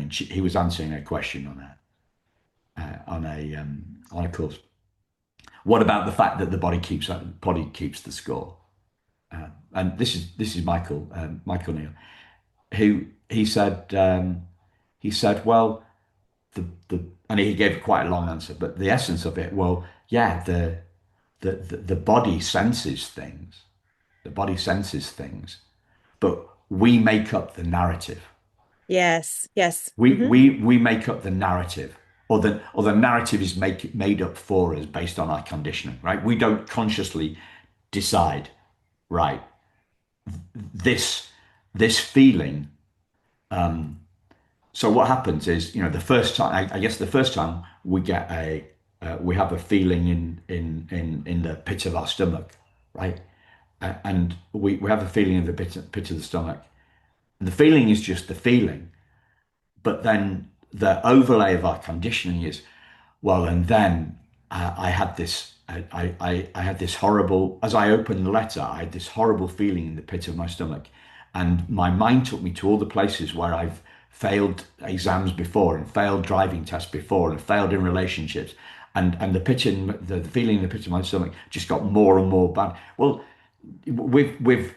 He was answering a question on a course. What about the fact that the body keeps the score? And this is Michael Neal, who he said, well, and he gave quite a long answer, but the essence of it, well, yeah, the body senses things, the body senses things, but we make up the narrative. Yes. Yes. We make up the narrative, or the narrative is made up for us based on our conditioning, right? We don't consciously decide, right? This this feeling. So what happens is, the first time, I guess the first time we have a feeling in the pit of our stomach, right? And we have a feeling in the pit of the stomach. And the feeling is just the feeling, but then the overlay of our conditioning is, well, and then I had this. I had this horrible, as I opened the letter, I had this horrible feeling in the pit of my stomach. And my mind took me to all the places where I've failed exams before and failed driving tests before and failed in relationships. And the feeling in the pit of my stomach just got more and more bad. Well, we've, we've,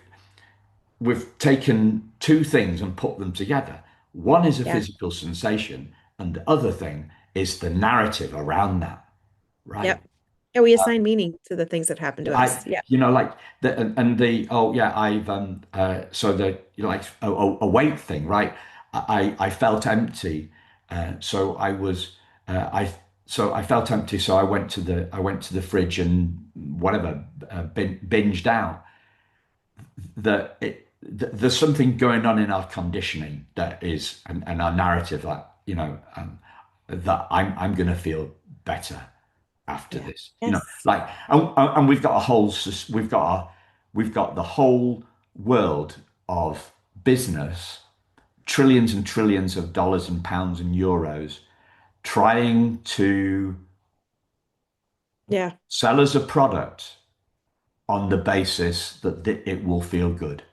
we've taken two things and put them together. One is a Yeah. physical sensation, and the other thing is the narrative around that, right? Yep. Yeah, we assign meaning to the things that happen to I, us. Yeah. like the and the oh yeah, I've so the like a weight thing, right? I felt empty, so I was I so I felt empty, so I went to the fridge and whatever binged out. There's something going on in our conditioning that is and our narrative that that I'm going to feel better after Yeah. this. Yes. Like and we've got a whole we've got the whole world of business, trillions and trillions of dollars and pounds and euros trying to Yeah. sell us a product on the basis that it will feel good.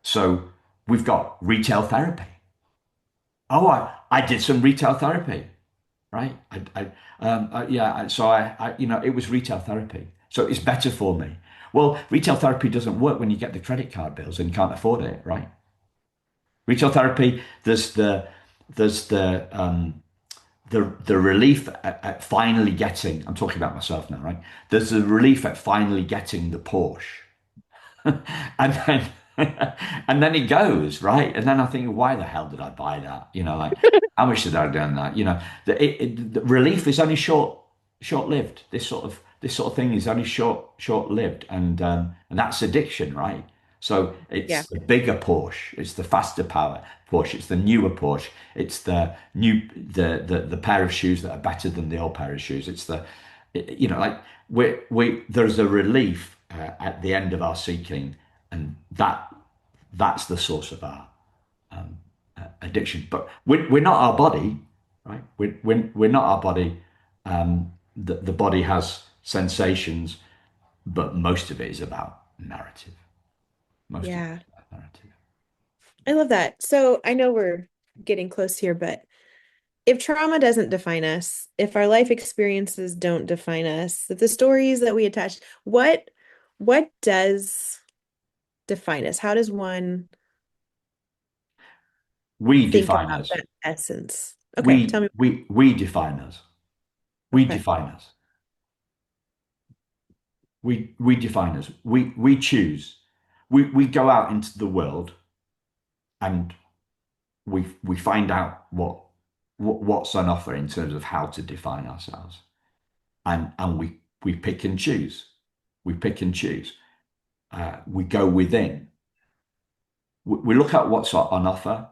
So we've got retail therapy. Oh, I did some retail therapy, right? So it was retail therapy. So it's better for me. Well, retail therapy doesn't work when you get the credit card bills and you can't afford it, right? Retail therapy, there's the relief at finally getting. I'm talking about myself now, right? There's the relief at finally getting the Porsche, and then and then it goes right, and then I think, why the hell did I buy that? Like how much did I have done that? The relief is only short lived. This sort of thing is only short lived, and that's addiction, right? So Yeah. it's the bigger Porsche, it's the faster power Porsche, it's the newer Porsche, it's the pair of shoes that are better than the old pair of shoes. It's like we there's a relief at the end of our seeking, and that's the source of our addiction. But we're not our body, right? We're not our body. The body has sensations, but most of it is about narrative. Most of it Yeah. is about narrative. I love that. So I know we're getting close here, but if trauma doesn't define us, if our life experiences don't define us, if the stories that we attach, what does define us? How does one We think define about us. that essence? Okay, tell me. We define us. We Okay. define us. We define us. We choose. We go out into the world and we find out what's on offer in terms of how to define ourselves, and we pick and choose. We pick and choose. We go within. We look at what's on offer.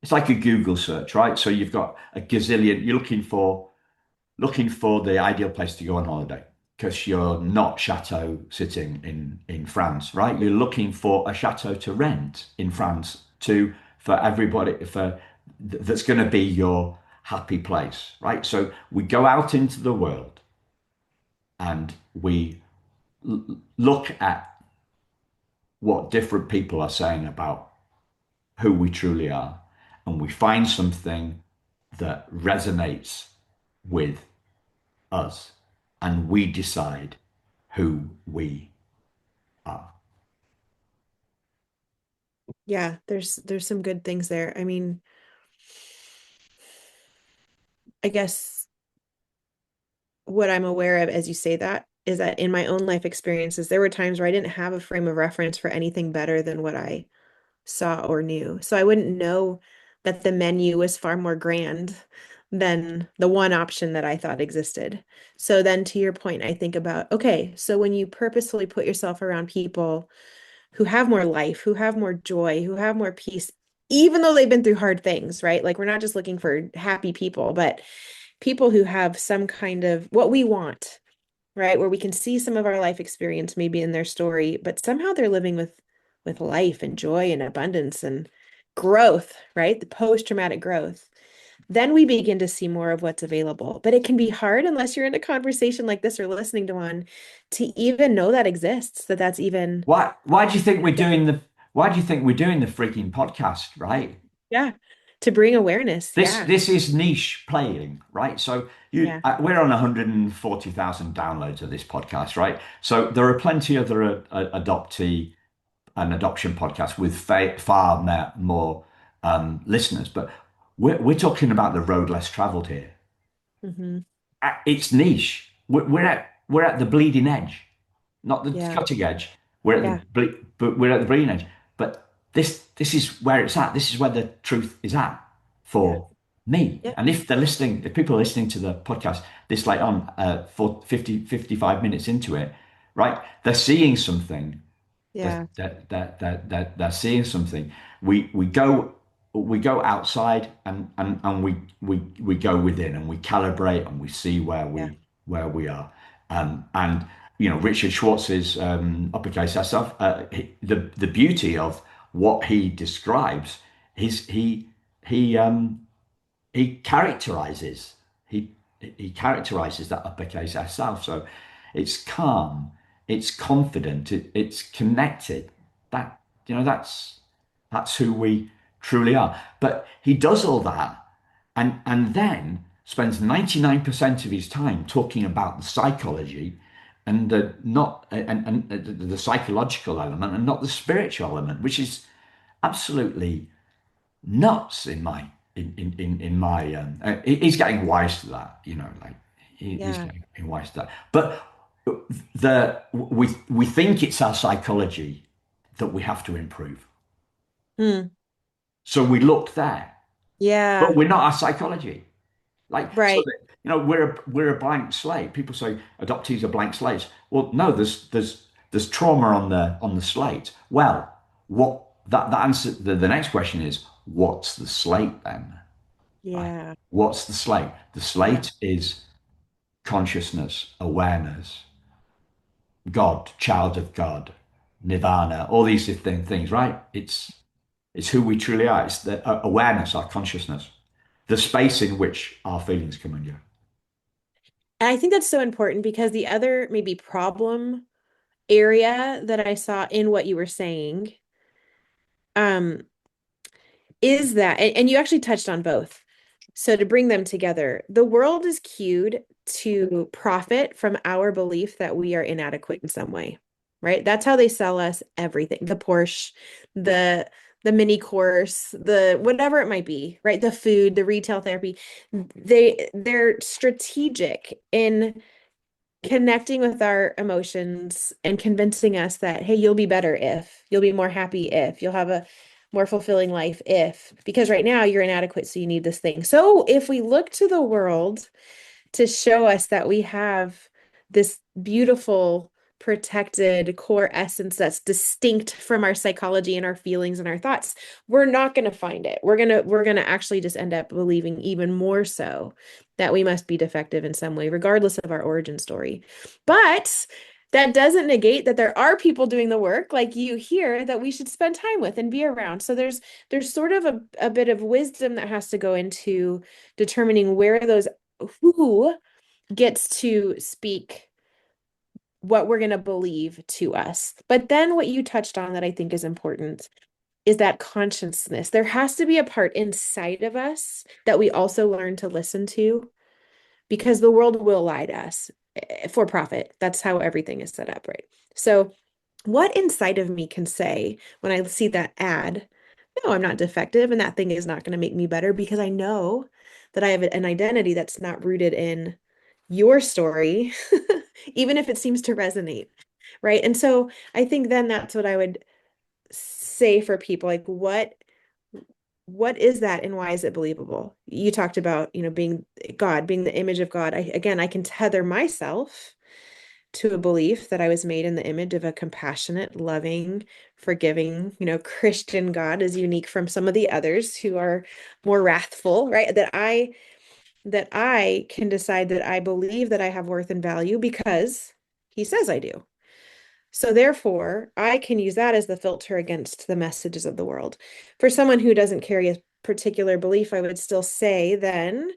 It's like a Google search, right? So you've got a gazillion. You're looking for the ideal place to go on holiday because you're not chateau sitting in France, right? You're looking for a chateau to rent in France to for everybody for that's going to be your happy place, right? So we go out into the world and we look at what different people are saying about who we truly are, and we find something that resonates with us, and we decide who we are. Yeah, there's some good things there. I mean, I guess what I'm aware of as you say that is that in my own life experiences, there were times where I didn't have a frame of reference for anything better than what I saw or knew. So I wouldn't know that the menu was far more grand than the one option that I thought existed. So then to your point, I think about, okay, so when you purposefully put yourself around people who have more life, who have more joy, who have more peace, even though they've been through hard things, right? Like we're not just looking for happy people, but people who have some kind of what we want, right? Where we can see some of our life experience maybe in their story, but somehow they're living with life and joy and abundance and growth, right? The post-traumatic growth. then we begin to see more of what's available. But it can be hard unless you're in a conversation like this or listening to one to even know that exists, that that's even, Why do you think we're doing the why do you think we're doing the freaking podcast, right? yeah, to bring awareness. This Yeah. this is niche playing, right? So Yeah. we're on 140,000 downloads of this podcast, right? So there are plenty other adoptee and adoption podcasts with far more listeners, but we're talking about the road less traveled here. Hmm. It's niche. We're at the bleeding edge, not the Yeah. cutting edge. We're at Yeah. but we're at the bleeding edge. But this is where it's at. This is where the truth is at Yeah. for me. Yep. And if they're listening, if people are listening to the podcast this late on, for 55 minutes into it, right, they're seeing something. Yeah. They're seeing something. We go outside and we go within and we calibrate and we see Yeah. where we are. And Richard Schwartz's uppercase S stuff. The beauty of what he describes is he characterizes he he characterizes that uppercase ourselves. So it's calm, it's confident, it's connected. That that's who we truly are. But he does all that and then spends 99% of his time talking about the psychology and the not and the psychological element and not the spiritual element, which is absolutely nuts in my he's getting wise to that, like he's Yeah. getting wise to that. But we think it's our psychology that we have to improve, Hmm. so we look there, but Yeah. we're not our psychology. Like, so Right. that, we're a blank slate. People say adoptees are blank slates. Well, no, there's trauma on the slate. Well, what that answer the next question is, what's the slate then? Right? Yeah. What's the slate? The Yeah. slate is consciousness, awareness, God, child of God, nirvana, all these different things, right? It's who we truly are. It's the awareness, our consciousness, the space in which our feelings come and go. And I think that's so important because the other maybe problem area that I saw in what you were saying, um, is that, and you actually touched on both. So to bring them together, the world is cued to profit from our belief that we are inadequate in some way, right? That's how they sell us everything, the Porsche, the the mini course, the whatever it might be, right? The food, the retail therapy. They're strategic in connecting with our emotions and convincing us that, hey, you'll be better if, you'll be more happy if, you'll have a more fulfilling life if, because right now you're inadequate, so you need this thing. So if we look to the world to show us that we have this beautiful, protected core essence that's distinct from our psychology and our feelings and our thoughts, we're not going to find it. We're going to actually just end up believing even more so that we must be defective in some way, regardless of our origin story. But that doesn't negate that there are people doing the work like you here that we should spend time with and be around. So there's sort of a bit of wisdom that has to go into determining where those who gets to speak what we're going to believe to us. But then what you touched on that I think is important is that consciousness. There has to be a part inside of us that we also learn to listen to because the world will lie to us for profit. That's how everything is set up, right? So, what inside of me can say when I see that ad, no, I'm not defective, and that thing is not going to make me better because I know that I have an identity that's not rooted in your story, even if it seems to resonate, right? And so I think then that's what I would say for people, like what is that and why is it believable? You talked about, being God, being the image of God. I can tether myself to a belief that I was made in the image of a compassionate, loving, forgiving, Christian God is unique from some of the others who are more wrathful, right? That I can decide that I believe that I have worth and value because he says I do. So therefore, I can use that as the filter against the messages of the world. For someone who doesn't carry a particular belief, I would still say then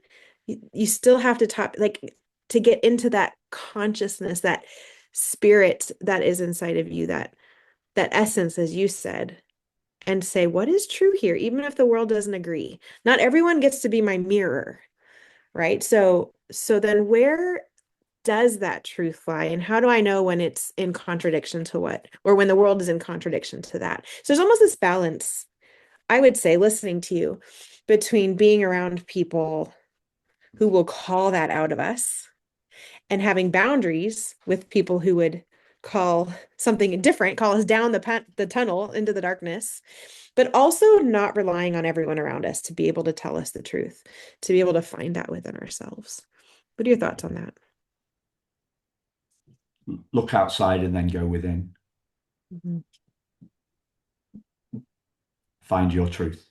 you still have to top like to get into that consciousness, that spirit that is inside of you, that essence, as you said, and say, what is true here, even if the world doesn't agree. Not everyone gets to be my mirror, right? So then where does that truth lie? And how do I know when it's in contradiction to what, or when the world is in contradiction to that? So there's almost this balance, I would say, listening to you, between being around people who will call that out of us and having boundaries with people who would call something different, call us down the tunnel into the darkness, but also not relying on everyone around us to be able to tell us the truth, to be able to find that within ourselves. What are your thoughts on that? Look outside and then go within. Mhm, Find your truth.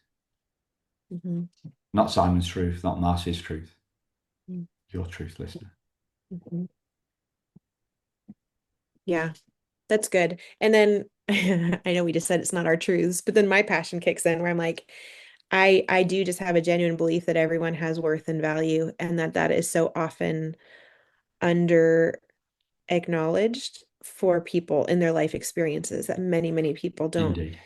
mhm, Not Simon's truth, not Marcy's truth. mhm, Your truth, listener. mhm. Yeah, that's good. And then I know we just said it's not our truths, but then my passion kicks in where I'm like, I do just have a genuine belief that everyone has worth and value, and that that is so often under acknowledged for people in their life experiences, that many people don't Indeed.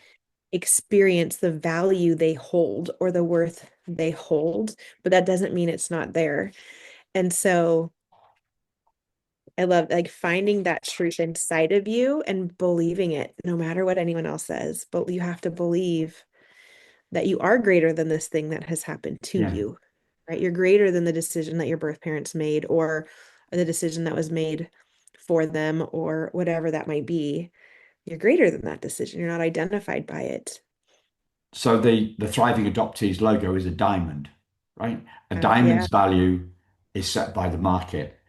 experience the value they hold or the worth they hold, but that doesn't mean it's not there. And so I love like finding that truth inside of you and believing it no matter what anyone else says. But you have to believe that you are greater than this thing that has happened to Yeah. you, right? You're greater than the decision that your birth parents made or the decision that was made for them or whatever that might be. You're greater than that decision. You're not identified by it. So the thriving adoptees logo is a diamond, right? A Yeah, diamond's value is set by the market.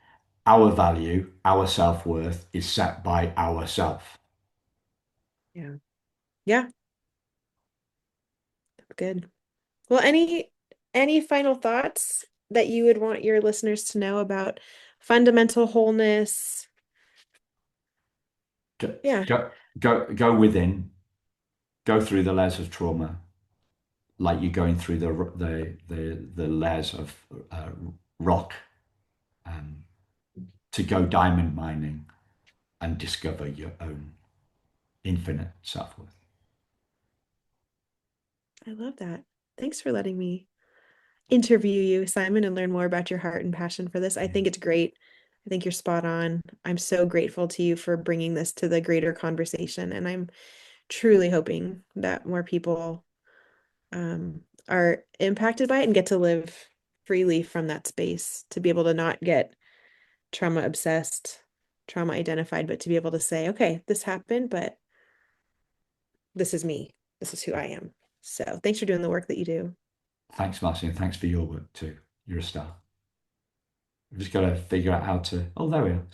Our value, our self-worth is set by ourself. yeah, yeah. Good. Well, any final thoughts that you would want your listeners to know about fundamental wholeness? Go, Yeah, go within, go through the layers of trauma, like you're going through the layers of uh, rock, um, to go diamond mining and discover your own infinite self-worth. I love that. Thanks for letting me interview you, Simon, and learn more about your heart and passion for this. I Yeah. think it's great. I think you're spot on. I'm so grateful to you for bringing this to the greater conversation, and I'm truly hoping that more people are impacted by it and get to live freely from that space, to be able to not get trauma obsessed, trauma identified, but to be able to say, okay, this happened, but this is me. This is who I am. So thanks for doing the work that you do. Thanks, Marcy, and thanks for your work too. You're a star. We've just got to figure out how to. Oh, there we are.